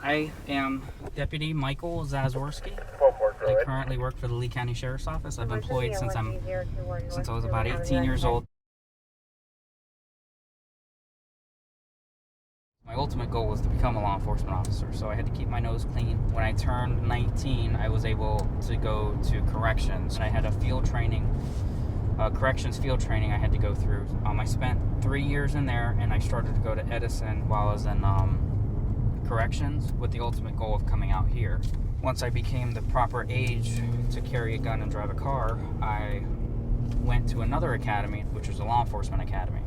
I am Deputy Michael Zazwirsky. I currently work for the Lee County Sheriff's Office. I've been employed since I was about 18 years old. My ultimate goal was to become a law enforcement officer, so I had to keep my nose clean. When I turned 19, I was able to go to corrections, and I had a field training, corrections field training I had to go through. I spent 3 years in there, and I started to go to Edison while I was in corrections with the ultimate goal of coming out here. Once I became the proper age to carry a gun and drive a car, I went to another academy, which was a law enforcement academy.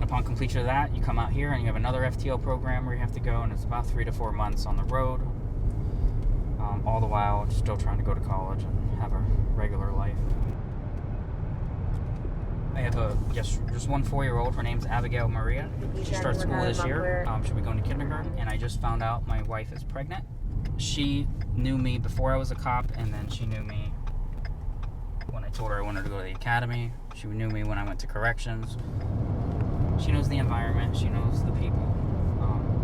Upon completion of that, you come out here and you have another FTO program where you have to go, and it's about 3 to 4 months on the road, all the while still trying to go to college and have a regular life. I have just one 4-year-old. Her name's Abigail Maria. She starts school this year. She'll be going to kindergarten, and I just found out my wife is pregnant. She knew me before I was a cop, and then she knew me when I told her I wanted to go to the academy. She knew me when I went to corrections. She knows the environment. She knows the people.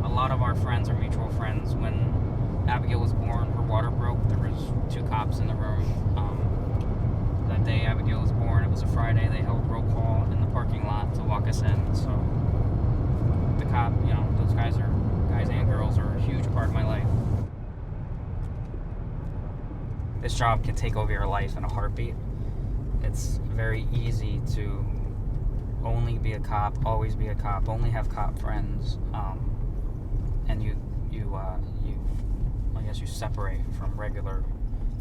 A lot of our friends are mutual friends. When Abigail was born, her water broke. There was 2 cops in the room. That day Abigail was born, it was a Friday. They held roll call in the parking lot to walk us in. So the cop, those guys and girls are a huge part of my life. This job can take over your life in a heartbeat. It's very easy to only be a cop, always be a cop, only have cop friends, and you separate from regular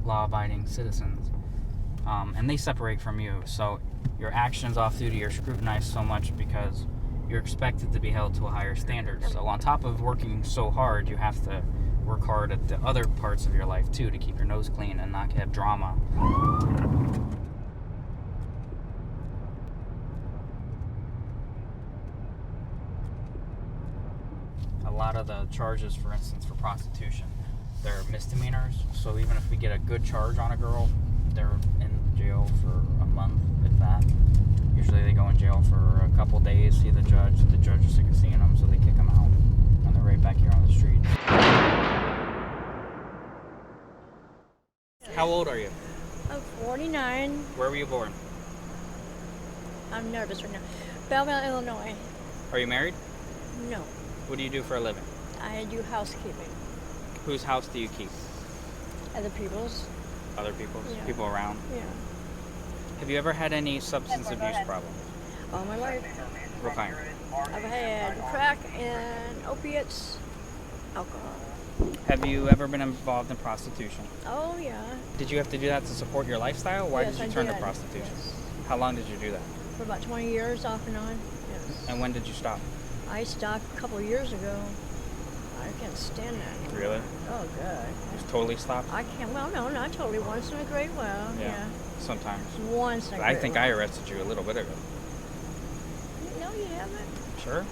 law-abiding citizens, and they separate from you. So your actions off duty are scrutinized so much because you're expected to be held to a higher standard. So on top of working so hard, you have to work hard at the other parts of your life too to keep your nose clean and not have drama. A lot of the charges, for instance, for prostitution, they're misdemeanors. So even if we get a good charge on a girl, they're in jail for a month, if that. Usually they go in jail for a couple days, see the judge. The judge is sick of seeing them, so they kick them out. And they're right back here on the street. How old are you? I'm 49. Where were you born? I'm nervous right now. Belleville, Illinois. Are you married? No. What do you do for a living? I do housekeeping. Whose house do you keep? Other people's. Other people's? Yeah. People around? Yeah. Have you ever had any substance abuse problems? All my life. What kind? I've had crack and opiates, alcohol. Have you ever been involved in prostitution? Oh, yeah. Did you have to do that to support your lifestyle? Why Yes, did you I turn did. to prostitution? Yes. How long did you do that? For about 20 years, off and on. Yes. And when did you stop? I stopped a couple of years ago. I can't stand that. Really? Oh, God. Just totally stopped? I can't. Well, no, not totally. Once in a great while. Yeah. Sometimes. Once in a I great think while. I arrested you a little bit ago. No, you haven't. Sure.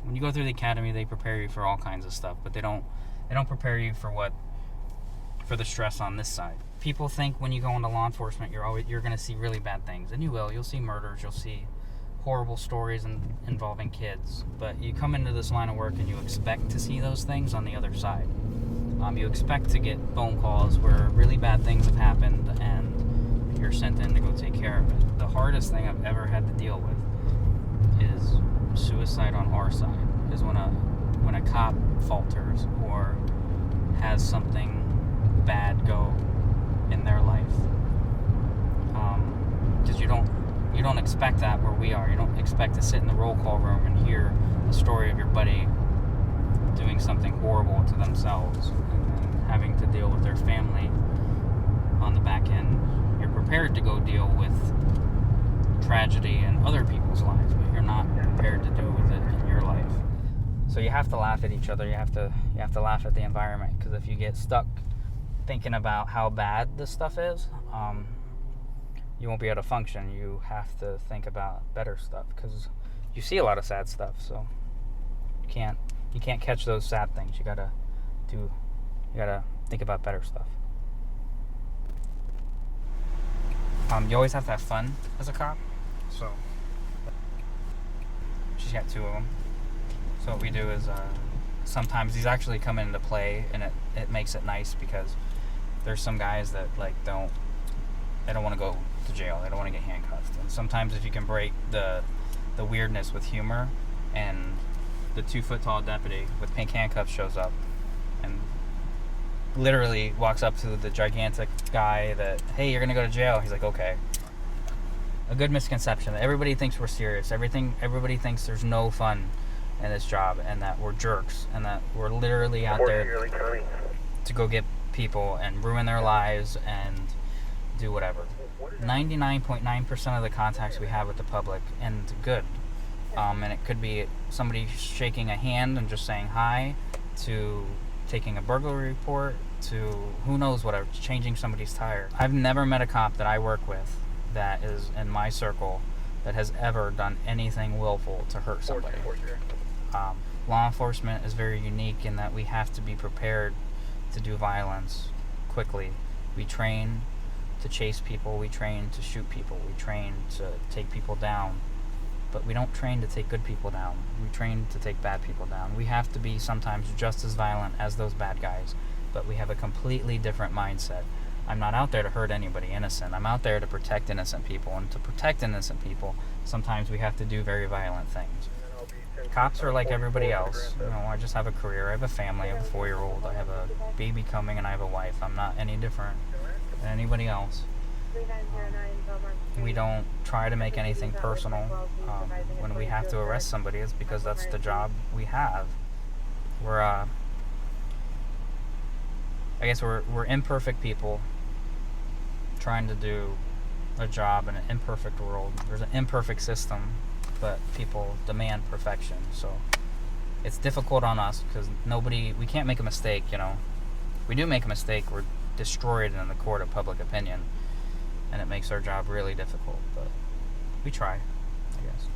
When you go through the academy, they prepare you for all kinds of stuff, but they don't prepare you for the stress on this side. People think when you go into law enforcement, you're going to see really bad things, and you will. You'll see murders, you'll see horrible stories involving kids, but you come into this line of work and you expect to see those things on the other side. You expect to get phone calls where really bad things have happened and you're sent in to go take care of it. The hardest thing I've ever had to deal with is suicide on our side, is when a cop falters or has something bad go in their life. Because you don't expect that where we are. You don't expect to sit in the roll call room and hear the story of your buddy doing something horrible to themselves and having to deal with their family on the back end. You're prepared to go deal with tragedy in other people's lives, but you're not prepared to deal with it in your life. So you have to laugh at each other. You have to laugh at the environment, because if you get stuck thinking about how bad this stuff is, you won't be able to function. You have to think about better stuff, because you see a lot of sad stuff. So you can't catch those sad things. You gotta think about better stuff. You always have to have fun as a cop. So she's got 2 of them. So what we do is sometimes these actually come into play, and it makes it nice because there's some guys that like they don't want to go to jail. They don't want to get handcuffed. And sometimes if you can break the weirdness with humor, and the 2-foot-tall deputy with pink handcuffs shows up and literally walks up to the gigantic guy that, hey, you're going to go to jail. He's like, okay. A good misconception that everybody thinks we're serious. Everybody thinks there's no fun in this job, and that we're jerks, and that we're literally out there to go get people and ruin their lives and do whatever. 99.9% of the contacts we have with the public end good. And it could be somebody shaking a hand and just saying hi, to taking a burglary report, to who knows whatever, changing somebody's tire. I've never met a cop that I work with that is in my circle that has ever done anything willful to hurt somebody. Law enforcement is very unique in that we have to be prepared to do violence quickly. We train to chase people, we train to shoot people, we train to take people down, but we don't train to take good people down. We train to take bad people down. We have to be sometimes just as violent as those bad guys, but we have a completely different mindset. I'm not out there to hurt anybody innocent. I'm out there to protect innocent people, and to protect innocent people, sometimes we have to do very violent things. Cops are like everybody else. You know, I just have a career. I have a family. I have a 4-year-old. I have a baby coming, and I have a wife. I'm not any different than anybody else. We don't try to make anything personal. When we have to arrest somebody, it's because that's the job we have. We're imperfect people trying to do a job in an imperfect world. There's an imperfect system, but people demand perfection. So it's difficult on us because we can't make a mistake, you know. We do make a mistake, we're destroyed in the court of public opinion, and it makes our job really difficult, but we try, I guess.